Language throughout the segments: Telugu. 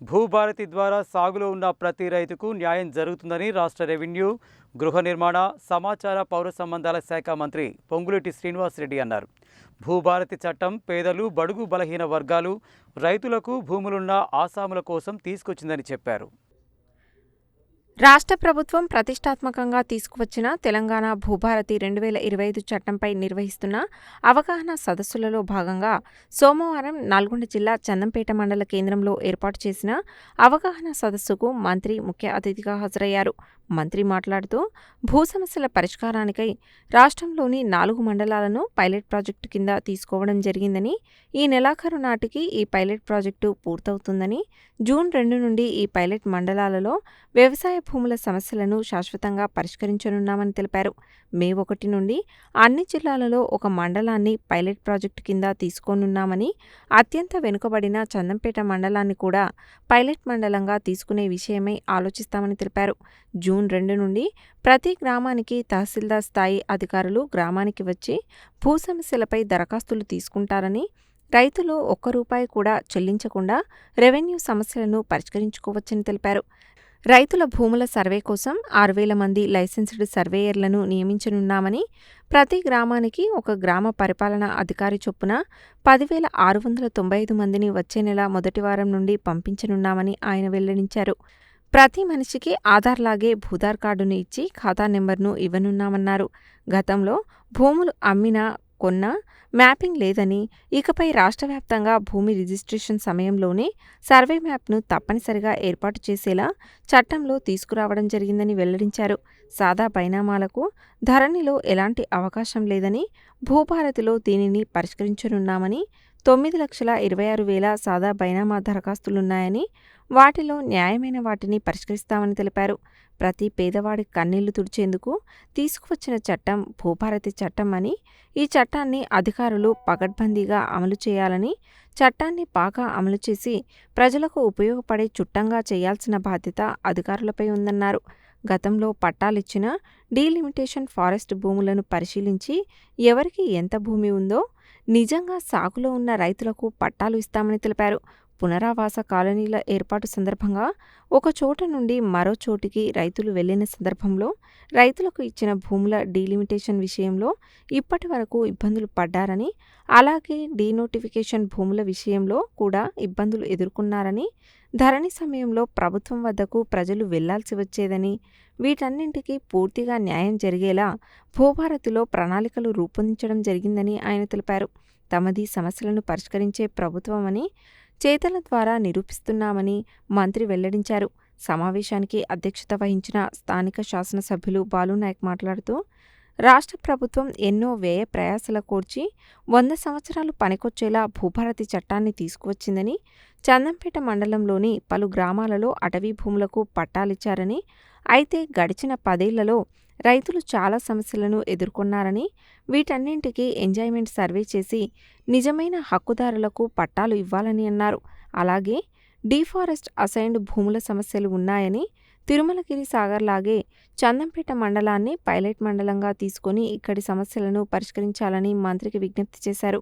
భూభారతి ద్వారా సాగులో ఉన్న ప్రతి రైతుకు న్యాయం జరుగుతుందని రాష్ట్ర రెవెన్యూ, గృహ నిర్మాణ, సమాచార, పౌర సంబంధాల శాఖ మంత్రి పొంగులేటి శ్రీనివాసరెడ్డి అన్నారు. భూభారతి చట్టం పేదలు, బడుగు బలహీన వర్గాలు, రైతులకు భూములున్న ఆసాముల కోసం తీసుకొచ్చిందని చెప్పారు. రాష్ట్ర ప్రభుత్వం ప్రతిష్టాత్మకంగా తీసుకువచ్చిన తెలంగాణ భూభారతి 2025 చట్టంపై నిర్వహిస్తున్న అవగాహన సదస్సులలో భాగంగా సోమవారం నల్గొండ జిల్లా చందంపేట మండల కేంద్రంలో ఏర్పాటు చేసిన అవగాహన సదస్సుకు మంత్రి ముఖ్య అతిథిగా హాజరయ్యారు. మంత్రి మాట్లాడుతూ భూ సమస్యల పరిష్కారానికై రాష్ట్రంలోని 4 మండలాలను పైలట్ ప్రాజెక్టు కింద తీసుకోవడం జరిగిందని, ఈ నెలాఖరు నాటికి ఈ పైలట్ ప్రాజెక్టు పూర్తవుతుందని, జూన్ 2 నుండి ఈ పైలట్ మండలాలలో వ్యవసాయ భూముల సమస్యలను శాశ్వతంగా పరిష్కరించనున్నామని తెలిపారు. మే 1 నుండి అన్ని జిల్లాలలో ఒక మండలాన్ని పైలట్ ప్రాజెక్టు కింద తీసుకోనున్నామని, అత్యంత వెనుకబడిన చందంపేట మండలాన్ని కూడా పైలట్ మండలంగా తీసుకునే విషయమై ఆలోచిస్తామని తెలిపారు. జూన్ 2 నుండి ప్రతి గ్రామానికి తహసీల్దార్ స్థాయి అధికారులు గ్రామానికి వచ్చి భూ సమస్యలపై దరఖాస్తులు తీసుకుంటారని, రైతులు ₹1 కూడా చెల్లించకుండా రెవెన్యూ సమస్యలను పరిష్కరించుకోవచ్చని తెలిపారు. రైతుల భూముల సర్వే కోసం 6,000 మంది లైసెన్స్డ్ సర్వేయర్లను నియమించనున్నామని, ప్రతి గ్రామానికి ఒక గ్రామ పరిపాలనా అధికారి చొప్పున 10,695 మందిని వచ్చే నెల మొదటి వారం నుండి పంపించనున్నామని ఆయన వెల్లడించారు. ప్రతి మనిషికి ఆధార్ లాగే భూధార్ కార్డును ఇచ్చి ఖాతా నెంబర్ను ఇవ్వనున్నామన్నారు. గతంలో భూములు అమ్మినా, కొన్నా మ్యాపింగ్ లేదని, ఇకపై రాష్ట్ర వ్యాప్తంగా భూమి రిజిస్ట్రేషన్ సమయంలోనే సర్వే మ్యాప్ను తప్పనిసరిగా ఏర్పాటు చేసేలా చట్టంలో తీసుకురావడం జరిగిందని వెల్లడించారు. సాదా బైనామాలకు ధరణిలో ఎలాంటి అవకాశం లేదని, భూభారతిలో దీనిని పరిష్కరించనున్నామని, 9,26,000 సాదా బైనామా దరఖాస్తులున్నాయని, వాటిలో న్యాయమైన వాటిని పరిష్కరిస్తామని తెలిపారు. ప్రతి పేదవాడి కన్నీళ్లు తుడిచేందుకు తీసుకువచ్చిన చట్టం భూభారతి చట్టం అని, ఈ చట్టాన్ని అధికారులు పకడ్బందీగా అమలు చేయాలని, చట్టాన్ని బాగా అమలు చేసి ప్రజలకు ఉపయోగపడే చుట్టంగా చేయాల్సిన బాధ్యత అధికారులపై ఉందన్నారు. గతంలో పట్టాలిచ్చిన డీలిమిటేషన్ ఫారెస్ట్ భూములను పరిశీలించి ఎవరికి ఎంత భూమి ఉందో నిజంగా సాగులో ఉన్న రైతులకు పట్టాలు ఇస్తామని తెలిపారు. పునరావాస కాలనీల ఏర్పాటు సందర్భంగా ఒక చోట నుండి మరో చోటికి రైతులు వెళ్లిన సందర్భంలో రైతులకు ఇచ్చిన భూముల డీలిమిటేషన్ విషయంలో ఇప్పటి వరకు ఇబ్బందులు పడ్డారని, అలాగే డీనోటిఫికేషన్ భూముల విషయంలో కూడా ఇబ్బందులు ఎదుర్కొన్నారని, ధరణి సమయంలో ప్రభుత్వం వద్దకు ప్రజలు వెళ్లాల్సి వచ్చేదని, వీటన్నింటికీ పూర్తిగా న్యాయం జరిగేలా భూభారతిలో ప్రణాళికలు రూపొందించడం జరిగిందని ఆయన తెలిపారు. తమది సమస్యలను పరిష్కరించే ప్రభుత్వమని చేతల ద్వారా నిరూపిస్తున్నామని మంత్రి వెల్లడించారు. సమావేశానికి అధ్యక్షత వహించిన స్థానిక శాసనసభ్యులు బాలునాయక్ మాట్లాడుతూ, రాష్ట్ర ప్రభుత్వం ఎన్నో వ్యయ ప్రయాసల కోర్చి 100 సంవత్సరాలు పనికొచ్చేలా భూభారతి చట్టాన్ని తీసుకువచ్చిందని, చందంపేట మండలంలోని పలు గ్రామాలలో అటవీ భూములకు పట్టాలిచ్చారని, అయితే గడిచిన 10 ఏళ్లలో రైతులు చాలా సమస్యలను ఎదుర్కొన్నారని, వీటన్నింటికీ ఎంజాయ్మెంట్ సర్వే చేసి నిజమైన హక్కుదారులకు పట్టాలు ఇవ్వాలని అన్నారు. అలాగే డీఫారెస్ట్ అసైన్డ్ భూముల సమస్యలు ఉన్నాయని, తిరుమలగిరి సాగర్ లాగే చందంపేట మండలాన్ని పైలట్ మండలంగా తీసుకుని ఇక్కడి సమస్యలను పరిష్కరించాలని మంత్రికి విజ్ఞప్తి చేశారు.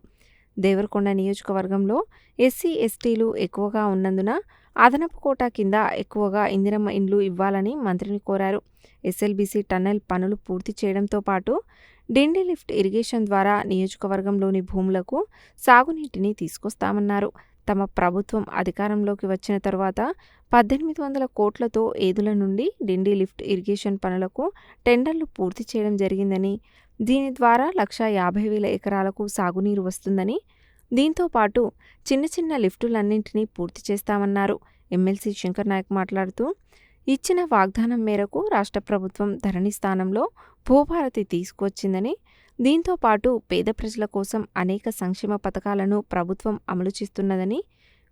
దేవరకొండ నియోజకవర్గంలో ఎస్సీ, ఎస్టీలు ఎక్కువగా ఉన్నందున అదనపు కోటా కింద ఎక్కువగా ఇందిరమ్మ ఇండ్లు ఇవ్వాలని మంత్రిని కోరారు. ఎస్ఎల్బీసీ టన్నెల్ పనులు పూర్తి చేయడంతో పాటు డిండి లిఫ్ట్ ఇరిగేషన్ ద్వారా నియోజకవర్గంలోని భూములకు సాగునీటిని తీసుకొస్తామన్నారు. తమ ప్రభుత్వం అధికారంలోకి వచ్చిన తరువాత 1,800 కోట్లతో ఏదుల నుండి డిండి లిఫ్ట్ ఇరిగేషన్ పనులకు టెండర్లు పూర్తి చేయడం జరిగిందని, దీని ద్వారా 1,50,000 ఎకరాలకు సాగునీరు వస్తుందని, దీంతో పాటు చిన్న చిన్న లిఫ్టులన్నింటినీ పూర్తి చేస్తామన్నారు. ఎమ్మెల్సీ శంకర్ నాయక్ మాట్లాడుతూ, ఇచ్చిన వాగ్దానం మేరకు రాష్ట్ర ప్రభుత్వం ధరణి స్థానంలో భూభారతి తీసుకువచ్చిందని, దీంతో పాటు పేద ప్రజల కోసం అనేక సంక్షేమ పథకాలను ప్రభుత్వం అమలు చేస్తున్నదని,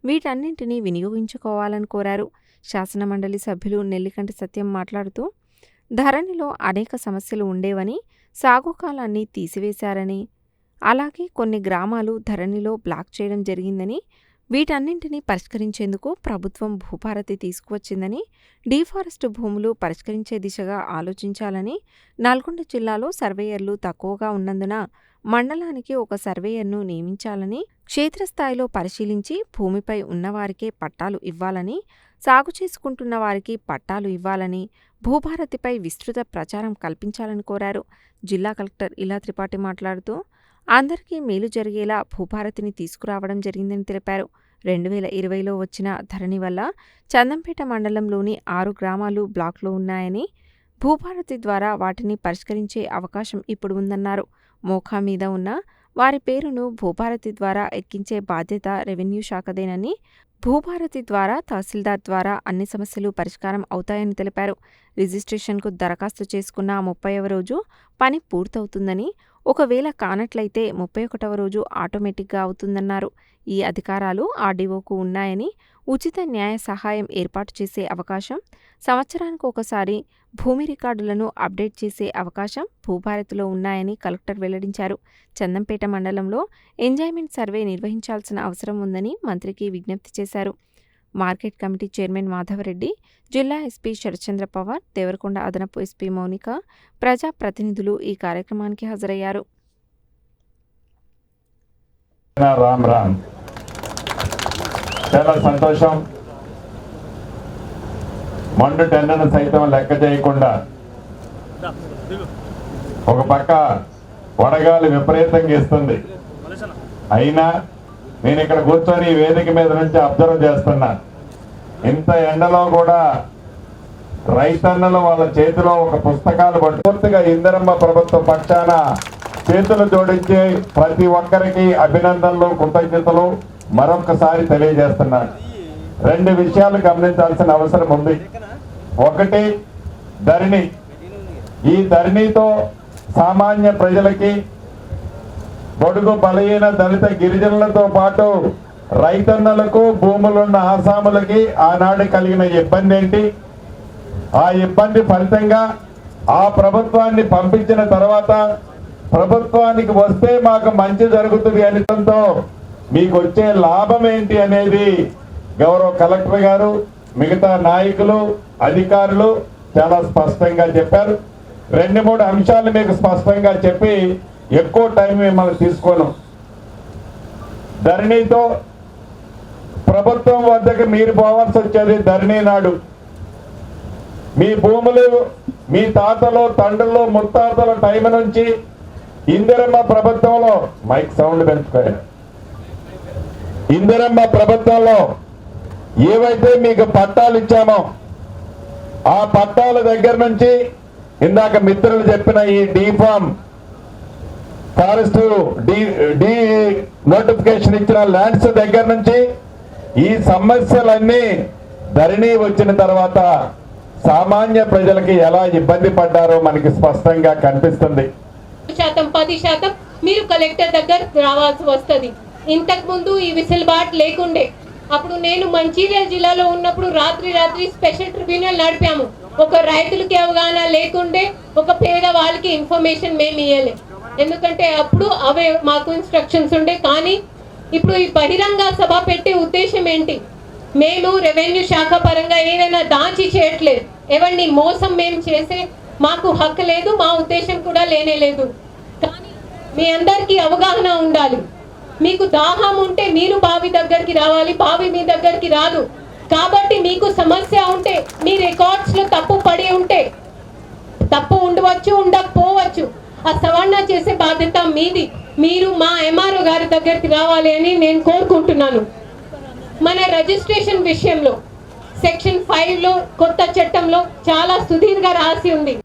వీటన్నింటినీ వినియోగించుకోవాలని కోరారు. శాసనమండలి సభ్యులు నెల్లికంటి సత్యం మాట్లాడుతూ, ధరణిలో అనేక సమస్యలు ఉండేవని, సాగు కాలాన్ని తీసివేశారని, అలాగే కొన్ని గ్రామాలు ధరణిలో బ్లాక్ చేయడం జరిగిందని, వీటన్నింటినీ పరిష్కరించేందుకు ప్రభుత్వం భూభారతి తీసుకువచ్చిందని, డీఫారెస్ట్ భూములు పరిష్కరించే దిశగా ఆలోచించాలని, నల్గొండ జిల్లాలో సర్వేయర్లు తక్కువగా ఉన్నందున మండలానికి ఒక సర్వేయర్ను నియమించాలని, క్షేత్రస్థాయిలో పరిశీలించి భూమిపై ఉన్నవారికే పట్టాలు ఇవ్వాలని, సాగు చేసుకుంటున్న వారికి పట్టాలు ఇవ్వాలని, భూభారతిపై విస్తృత ప్రచారం కల్పించాలని కోరారు. జిల్లా కలెక్టర్ ఇలా త్రిపాఠి మాట్లాడుతూ అందరికీ మేలు జరిగేలా భూభారతిని తీసుకురావడం జరిగిందని తెలిపారు. 2020లో వచ్చిన ధరణి వల్ల చందంపేట మండలంలోని 6 గ్రామాలు బ్లాక్లో ఉన్నాయని, భూభారతి ద్వారా వాటిని పరిష్కరించే అవకాశం ఇప్పుడు ఉందన్నారు. మోఖా మీద ఉన్న వారి పేరును భూభారతి ద్వారా ఎక్కించే బాధ్యత రెవెన్యూ శాఖదేనని, భూభారతి ద్వారా తహసీల్దార్ ద్వారా అన్ని సమస్యలు పరిష్కారం అవుతాయని తెలిపారు. రిజిస్ట్రేషన్కు దరఖాస్తు చేసుకున్న 30వ రోజు పని పూర్తవుతుందని, ఒకవేళ కానట్లయితే 31వ రోజు ఆటోమేటిక్గా అవుతుందన్నారు. ఈ అధికారాలు ఆర్డీఓకు ఉన్నాయని, ఉచిత న్యాయ సహాయం ఏర్పాటు చేసే అవకాశం, సంవత్సరానికి ఒకసారి భూమి రికార్డులను అప్డేట్ చేసే అవకాశం భూభారతిలో ఉన్నాయని కలెక్టర్ వెల్లడించారు. చందంపేట మండలంలో ఎంజాయ్మెంట్ సర్వే నిర్వహించాల్సిన అవసరం ఉందని మంత్రికి విజ్ఞప్తి చేశారు. మార్కెట్ కమిటీ చైర్మన్ మాధవరెడ్డి, జిల్లా ఎస్పీ శరత్చంద్ర పవార్, దేవరకొండ అదనపు ఎస్పీ మౌనిక, ప్రజా ప్రతినిధులు ఈ కార్యక్రమానికి హాజరయ్యారు. రామ్ రామ్, చాలా సంతోషం. మండు టెండను సైతం లెక్క చేయకుండా ఒక పక్క వడగాలి విపరీతంగా ఇస్తుంది. అయినా నేను ఇక్కడ కూర్చొని ఈ వేదిక మీద నుంచి అబ్జర్వ్ చేస్తున్నా. ఇంత ఎండలో కూడా రైతన్నలు వాళ్ళ చేతిలో ఒక పుస్తకాలు పూర్తిగా ఇందిరమ్మ ప్రభుత్వం పక్షాన చేతులు జోడించి ప్రతి ఒక్కరికి అభినందనలు, కృతజ్ఞతలు మరొకసారి తెలియజేస్తున్నాను. 2 విషయాలు గమనించాల్సిన అవసరం ఉంది. ఒకటి, ధరణి. ఈ ధరణితో సామాన్య ప్రజలకి, బడుగు బలహీన దళిత గిరిజనులతో పాటు రైతన్నలకు, భూములున్న ఆసాములకి ఆనాడు కలిగిన ఇబ్బంది ఏంటి, ఆ ఇబ్బంది ఫలితంగా ఆ ప్రభుత్వాన్ని పంపించిన తర్వాత ప్రభుత్వానికి వస్తే మాకు మంచి జరుగుతుంది అనడంతో మీకు వచ్చే లాభం ఏంటి అనేది గౌరవ కలెక్టర్ గారు, మిగతా నాయకులు, అధికారులు చాలా స్పష్టంగా చెప్పారు. 2-3 అంశాలు మీకు స్పష్టంగా చెప్పి ఎక్కువ టైం మిమ్మల్ని తీసుకోను. ధరణితో ప్రభుత్వం వద్దకు మీరు పోవాల్సి వచ్చేది ధరణి నాడు. మీ భూములు మీ తాతలు, తండ్రులు, ముత్తాతల టైం నుంచి ఇందిరమ్మ ప్రభుత్వంలో, మైక్ సౌండ్ పెంచుకోండి, ఇందిరమ్మ ప్రభుత్వంలో ఏవైతే మీకు పట్టాలు ఇచ్చామో ఆ పట్టాల దగ్గర నుంచి ఇందాక మిత్రులు చెప్పిన ఈ డీఫామ్ ఫారెస్ట్ డి నోటిఫికేషన్ ఇచ్చిన ల్యాండ్స్ దగ్గర నుంచి ఈ సమస్యలన్నీ ధరణి వచ్చిన తర్వాత సామాన్య ప్రజలకి ఎలా ఇబ్బంది పడ్డారో మనకి స్పష్టంగా కనిపిస్తుంది. 10% మీరు కలెక్టర్ దగ్గర రావాల్సి వస్తుంది. ఇంతకు ముందు ఈ విసిల్బాట్ లేకుండే. అప్పుడు నేను మంచిర్యాల జిల్లాలో ఉన్నప్పుడు రాత్రి స్పెషల్ ట్రిబ్యునల్ నడిపాము. ఒక రైతులకి అవగాహన లేకుండే, ఒక పేద వాళ్ళకి ఇన్ఫర్మేషన్ మేము ఇవ్వలే. ఎందుకంటే అప్పుడు అవే మాకు ఇన్స్ట్రక్షన్స్ ఉండే. కానీ ఇప్పుడు ఈ బహిరంగ సభ పెట్టే ఉద్దేశం ఏంటి? మేము రెవెన్యూ శాఖ పరంగా ఏదైనా దాచి చేయట్లేదు. ఎవరిని మోసం మేము చేసే మాకు హక్కు లేదు, మా ఉద్దేశం కూడా లేనే లేదు. కానీ మీ అందరికీ అవగాహన ఉండాలి. మీకు దాహం ఉంటే మీరు బావి దగ్గరికి రావాలి, బావి మీ దగ్గరికి రాదు. కాబట్టి మీకు సమస్య ఉంటే, మీ రికార్డ్స్లో తప్పు పడి ఉంటే, తప్పు ఉండవచ్చు, ఉండకపోవచ్చు, ఆ సవరణ చేసే బాధ్యత మీది. మీరు మా ఎంఆర్ఓ గారి దగ్గరికి రావాలి అని నేను కోరుకుంటున్నాను. మన రిజిస్ట్రేషన్ విషయంలో సెక్షన్ 5లో కొత్త చట్టంలో చాలా సుదీర్ఘ రాసి ఉంది.